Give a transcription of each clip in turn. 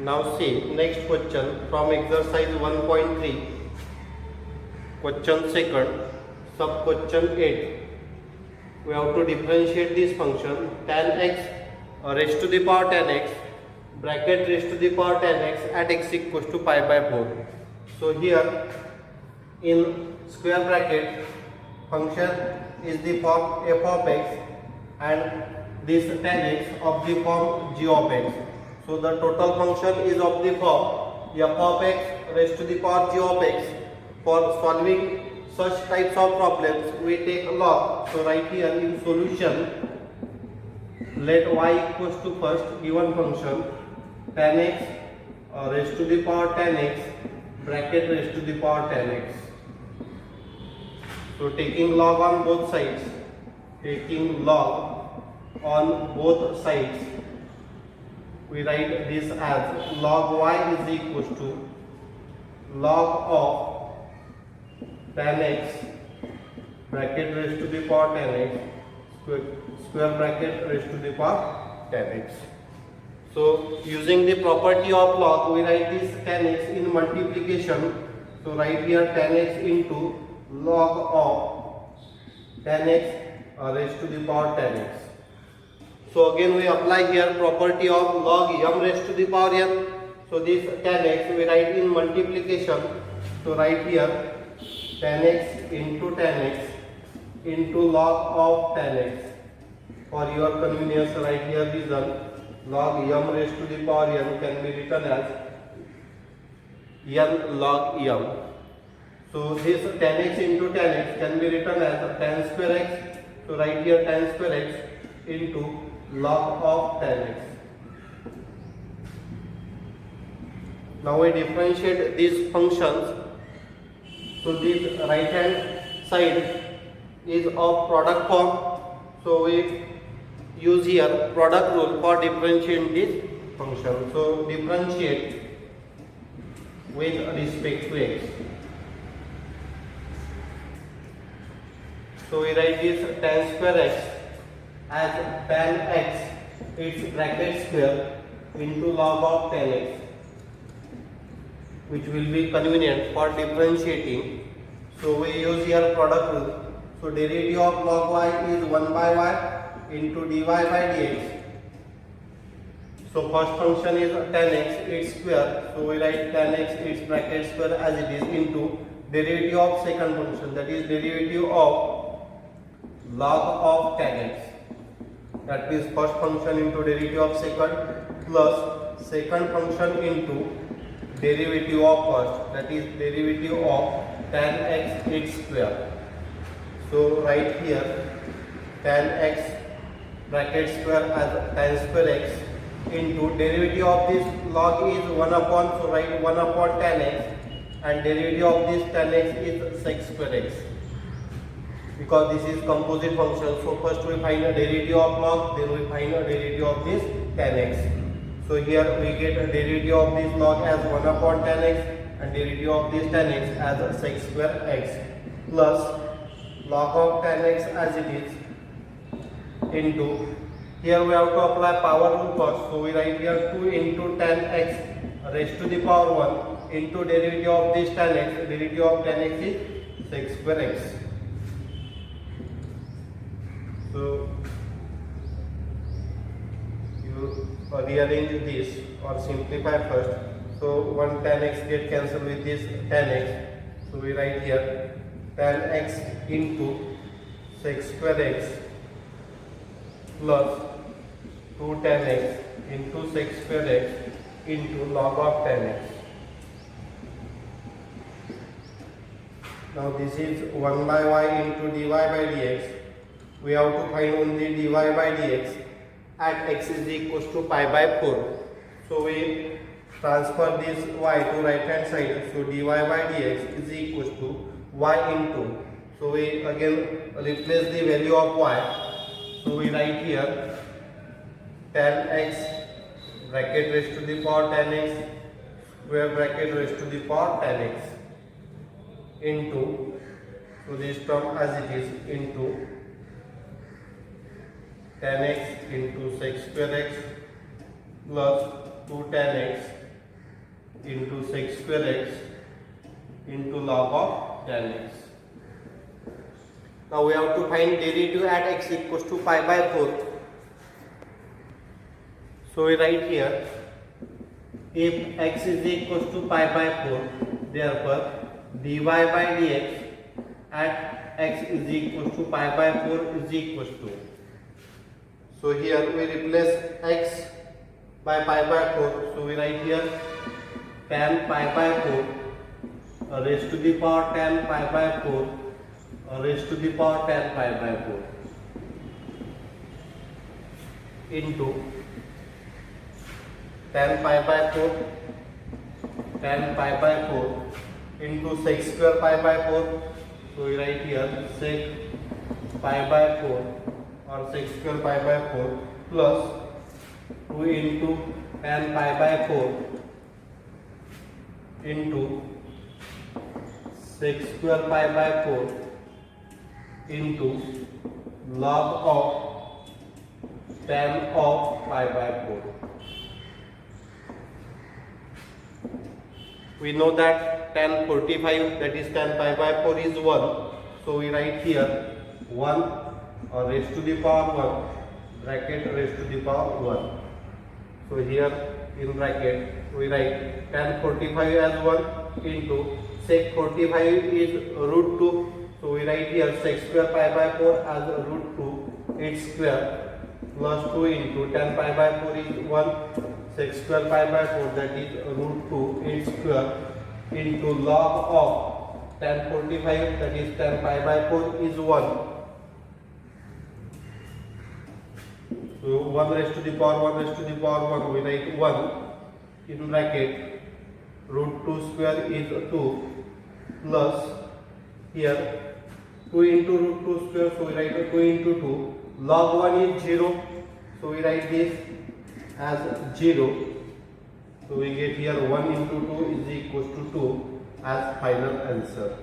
Now see next question from exercise 1.3, question second, sub question 8. We have to differentiate this function tan x raised to the power tan x bracket raised to the power tan x at x equals to pi by 4. So here in square bracket function is the form f of x and this tan x of the form g of x. So the total function is of the form f of x raised to the power g of x. For solving such types of problems we take log. So right here in solution let y equals to first given function tan x raised to the power tan x bracket raised to the power tan x. So taking log on both sides, we write this as log y is equals to log of tan x bracket raised to the power tan x square bracket raised to the power tan x. So using the property of log we write this tan x in multiplication. So write here tan x into log of tan x raised to the power tan x. So again we apply here property of log m raised to the power n. So this tan x we write in multiplication. So write here tan x into log of tan x. For your convenience write here reason log m raised to the power n can be written as n log m. So this tan x into tan x can be written as tan square x. So write here tan square x into log of tan x. Now we differentiate these functions. So this right hand side is of product form. So we use here product rule for differentiating this function. So differentiate with respect to x. So we write this tan square x as tan x its bracket square into log of tan x, which will be convenient for differentiating. So we use here product rule. So derivative of log y is 1 by y into dy by dx. So first function is tan x its square. So we write tan x its bracket square as it is into derivative of second function, that is derivative of log of tan x. That means first function into derivative of second plus second function into derivative of first, that is derivative of tan x its square. So write here tan x bracket square as tan square x into derivative of this log is 1 upon, so write 1 upon tan x, and derivative of this tan x is sec square x. Because this is composite function, so first we find a derivative of log, then we find a derivative of this tan x. So here we get a derivative of this log as 1 upon tan x and derivative of this tan x as sec square x plus log of tan x as it is into, here we have to apply power rule first. So we write here 2 into tan x raised to the power 1 into derivative of this tan x, derivative of tan x is sec square x. So you rearrange this or simplify first. So 1 tan x get cancelled with this tan x. So we write here tan x into sec square x plus 2 tan x into sec square x into log of tan x. Now this is 1 by y into dy by dx. We have to find only dy by dx at x is equals to pi by 4. So we transfer this y to right hand side. So dy by dx is equals to y into. So we again replace the value of y. So we write here tan x bracket raised to the power tan x square bracket raised to the power tan x into, so this term as it is into tan x into sec square x plus 2 tan x into sec square x into log of tan x. Now we have to find derivative at x equals to pi by 4. So we write here, if x is equals to pi by 4, therefore dy by dx at x is equals to pi by 4 is equals to. So here we replace x by pi by 4. So we write here tan pi by 4 raised to the power tan pi by 4 raised to the power tan pi by 4 into tan pi by 4 into sec square pi by 4. So we write here sec pi by 4 or sec square pi by 4 plus 2 into tan pi by 4 into sec square pi by 4 into log of tan of pi by 4. We know that tan 45, that is tan pi by 4 is 1. So we write here 1 raised to the power 1 bracket raised to the power 1. So here in bracket we write tan 45 as 1 into sec 45 is root 2. So we write here sec square pi by 4 as root 2 its square plus 2 into tan pi by 4 is 1 sec square pi by 4, that is root 2 its square into log of tan 45, that is tan pi by 4 is 1. So 1 raised to the power 1 raised to the power 1, we write 1 in bracket root 2 square is 2 plus here 2 into root 2 square, so we write 2 into 2, log 1 is 0, so we write this as 0. So we get here 1 into 2 is equals to 2 as final answer.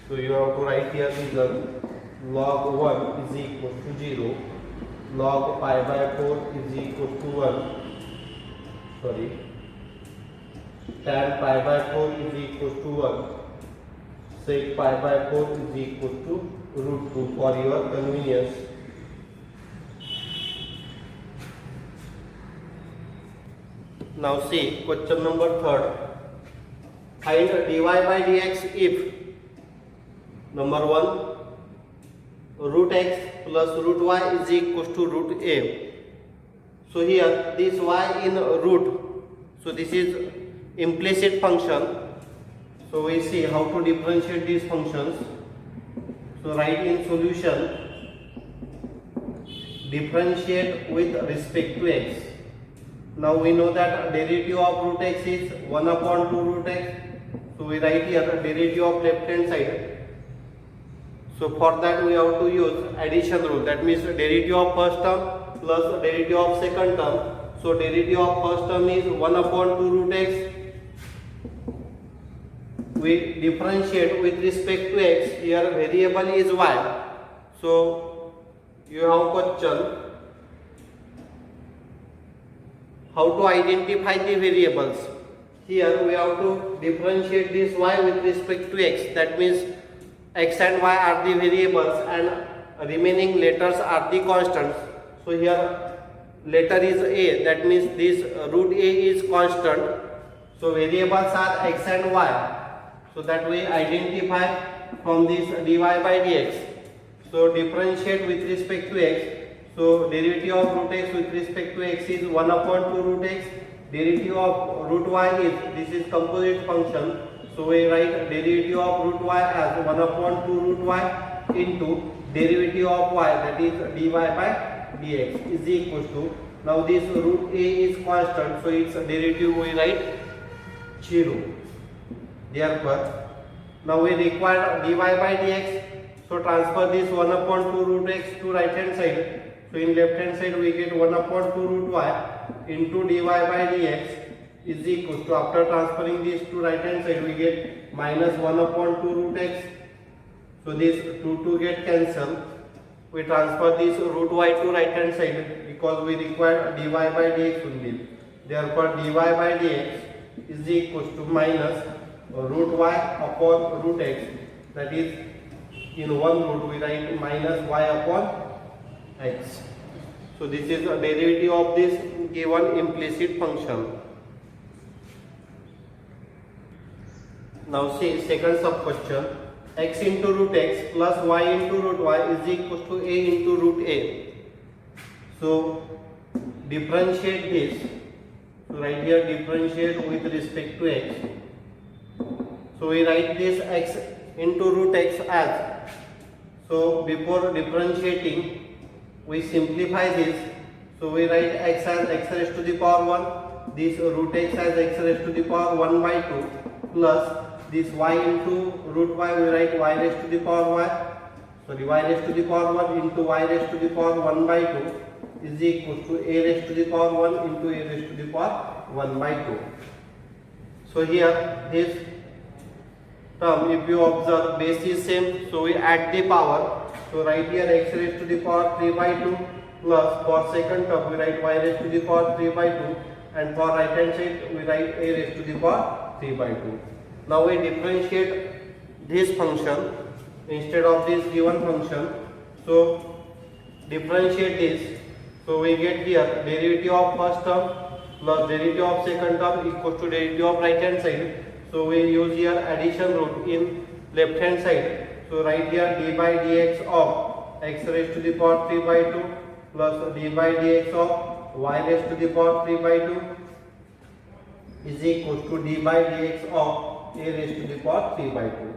So you have to write here reason log 1 is equals to 0, log pi by 4 is equals to 1, tan pi by 4 is equals to 1, sec pi by 4 is equals to root 2 for your convenience. Now see question number 3rd. Find dy by dx if number 1 root x plus root y is equals to root a. So here this y in root, so this is implicit function. So we see how to differentiate these functions. So write in solution differentiate with respect to x. Now we know that derivative of root x is 1 upon 2 root x. So we write here derivative of left hand side. So for that we have to use addition rule. That means derivative of first term plus derivative of second term. So derivative of first term is 1 upon 2 root x. We differentiate with respect to x. Here variable is y. So you have question how to identify the variables. Here we have to differentiate this y with respect to x. That means x and y are the variables and remaining letters are the constants. So here letter is a, that means this root a is constant. So variables are x and y. So that we identify from this dy by dx. So differentiate with respect to x. So derivative of root x with respect to x is 1 upon 2 root x. Derivative of root y is, this is composite function. So we write derivative of root y as 1 upon 2 root y into derivative of y, that is dy by dx is equals to, now this root a is constant, so its derivative we write 0. Therefore, now we require dy by dx. So transfer this 1 upon 2 root x to right hand side. So in left hand side we get 1 upon 2 root y into dy by dx is equals to, after transferring this to right hand side we get minus 1 upon 2 root x. So this 2 get cancelled. We transfer this root y to right hand side because we require dy by dx only. Therefore dy by dx is equals to minus root y upon root x, that is in one root we write minus y upon x. So this is a derivative of this given implicit function. Now see second sub question, x into root x plus y into root y is equals to a into root a. So differentiate this. So right here differentiate with respect to x. So we write this x into root x as, so before differentiating we simplify this. So we write x as x raised to the power 1, this root x as x raised to the power 1 by 2 plus this y into root y we write y raised to the power y, sorry y raised to the power 1 into y raised to the power 1 by 2 is equals to a raised to the power 1 into a raised to the power 1 by 2. So here this term, if you observe, base is same, so we add the power. So right here x raised to the power 3 by 2 plus for second term we write y raised to the power 3 by 2 and for right hand side we write a raised to the power 3 by 2. Now we differentiate this function instead of this given function. So differentiate this. So we get here derivative of first term plus derivative of second term equals to derivative of right hand side. So we use here addition rule in left hand side. So write here d by dx of x raised to the power 3 by 2 plus d by dx of y raised to the power 3 by 2 is equals to d by dx of a raised to the power 3 by 2.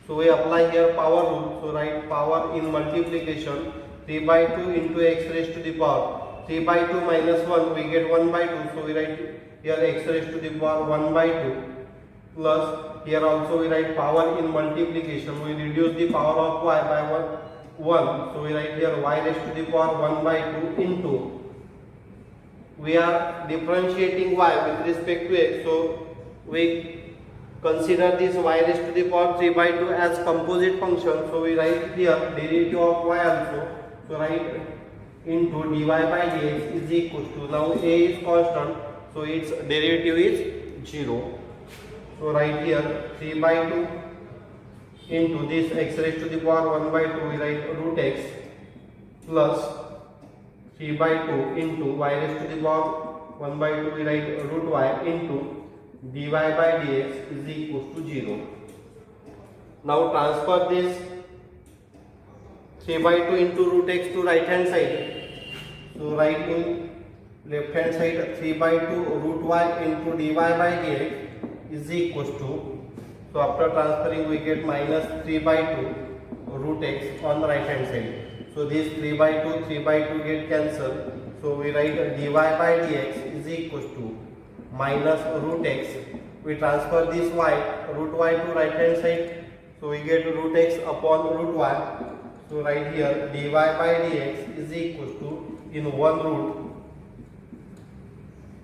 So we apply here power rule. So write power in multiplication 3 by 2 into x raised to the power 3 by 2 minus 1 we get 1 by 2. So we write here x raised to the power 1 by 2 plus here also we write power in multiplication, we reduce the power of y by 1. So we write here y raised to the power 1 by 2 into, we are differentiating y with respect to x. So we consider this y raised to the power 3 by 2 as composite function. So we write here derivative of y also. So write into dy by dx is equals to, now a is constant, so its derivative is 0. So write here 3 by 2 into this x raised to the power 1 by 2 we write root x plus 3 by 2 into y raised to the power 1 by 2 we write root y into dy by dx is equals to 0. Now transfer this 3 by 2 into root x to right hand side. So write in left hand side 3 by 2 root y into dy by dx is equals to, so after transferring we get minus 3 by 2 root x on the right hand side. So this 3 by 2 get cancelled. So we write dy by dx is equals to minus root x. We transfer this y, root y to right hand side. So we get root x upon root y. So write here dy by dx is equals to, in one root,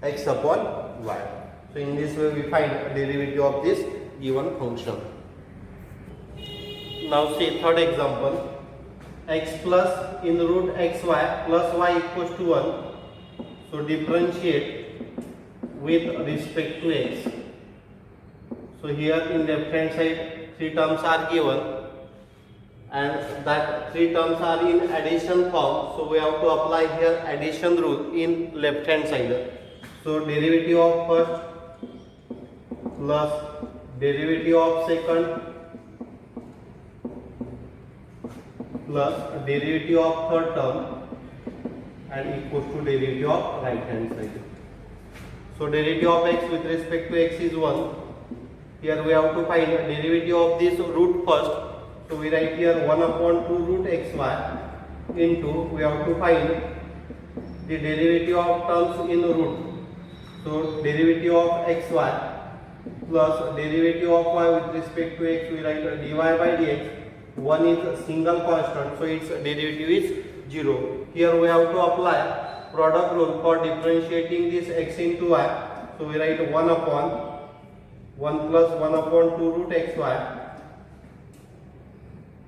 x upon y. So in this way we find a derivative of this given function. Now see third example, x plus in root xy plus y equals to 1. So differentiate with respect to x. So here in left hand side 3 terms are given and that 3 terms are in addition form. So we have to apply here addition rule in left hand side. So derivative of first plus derivative of second plus derivative of third term and equals to derivative of right hand side. So derivative of x with respect to x is 1. Here we have to find derivative of this root first. So we write here 1 upon 2 root xy into, we have to find the derivative of terms in root. So derivative of xy plus derivative of y with respect to x we write dy by dx. 1 is a single constant, so its derivative is 0. Here we have to apply product rule for differentiating this x into y. So we write 1 upon 1 plus 1 upon 2 root xy.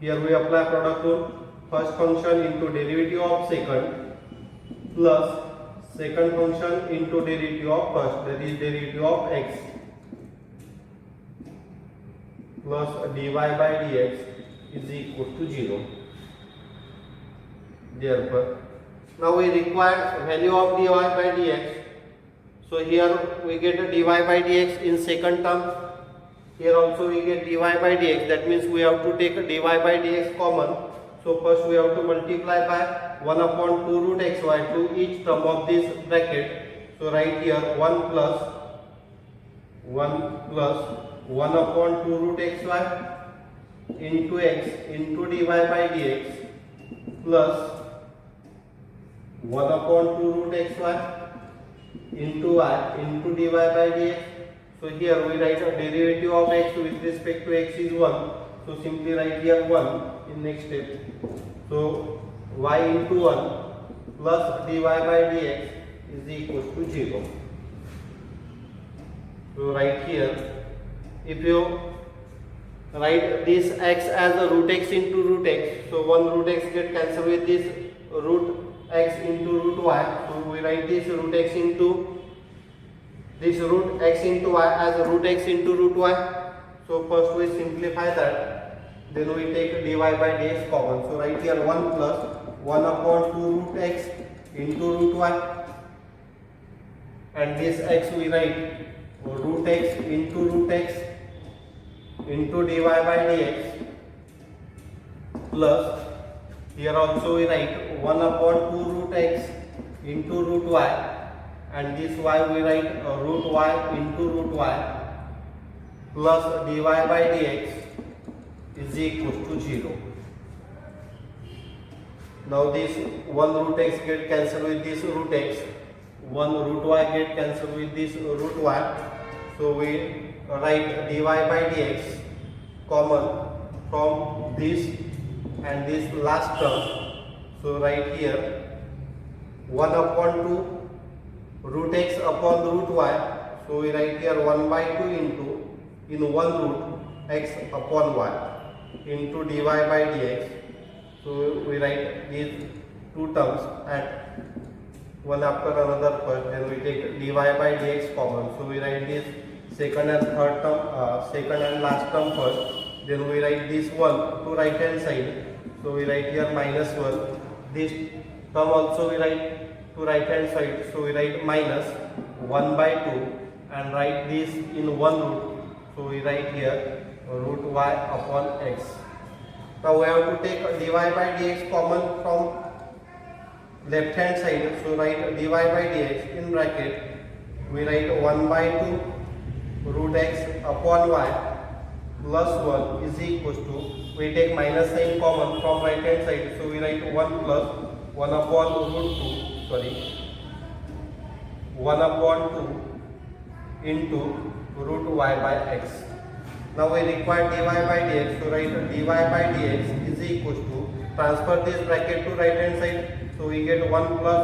Here we apply product rule, first function into derivative of second plus second function into derivative of first, that is derivative of x. plus dy by dx is equal to 0. Therefore, now we require value of dy by dx. So here we get a dy by dx in second term. Here also we get dy by dx. That means we have to take a dy by dx common. So first we have to multiply by 1 upon 2 root xy to each term of this bracket. So right here 1 plus 1 upon 2 root xy into x into dy by dx plus 1 upon 2 root xy into y into dy by dx. So here we write a derivative of x with respect to x is 1. So simply write here 1 in next step. So y into 1 plus dy by dx is equal to 0. So right here, if you write this x as a root x into root x, so one root x get cancelled with this root x into root y. So we write this root x into y as a root x into root y. So first we simplify that, then we take dy by dx common. So right here 1 plus 1 upon 2 root x into root y, and this x we write root x into dy by dx plus here also we write 1 upon 2 root x into root y, and this y we write root y into root y plus dy by dx is equal to 0. Now this 1 root x get cancelled with this root x, 1 root y get cancelled with this root y. So we write dy by dx common from this and this last term. So right here 1 upon 2 root x upon root y. So we write here 1 by 2 into in 1 root x upon y into dy by dx. So we write these two terms at one after another first, then we take dy by dx common. So we write this second and third term, second and last term first, then we write this one to right hand side. So we write here minus 1. This term also we write to right hand side. So we write minus 1 by 2 and write this in 1 root. So we write here root y upon x. Now we have to take dy by dx common from left hand side. So write dy by dx in bracket. We write 1 by 2 root x upon y plus 1 is equals to, we take minus sign common from right hand side. So we write 1 plus 1 upon root 1 upon 2 into root y by x. Now we require dy by dx. So write dy by dx is equals to, transfer this bracket to right hand side. So we get 1 plus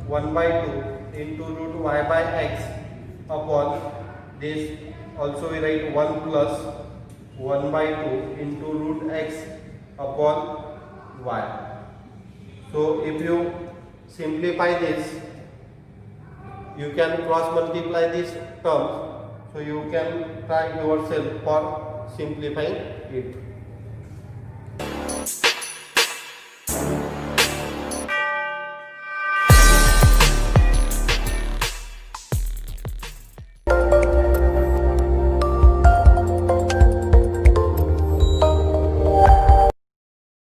1 by 2 into root y by x upon this. Also we write 1 plus 1 by 2 into root x upon y. So if you simplify this, you can cross multiply these terms. So you can try yourself for simplifying it.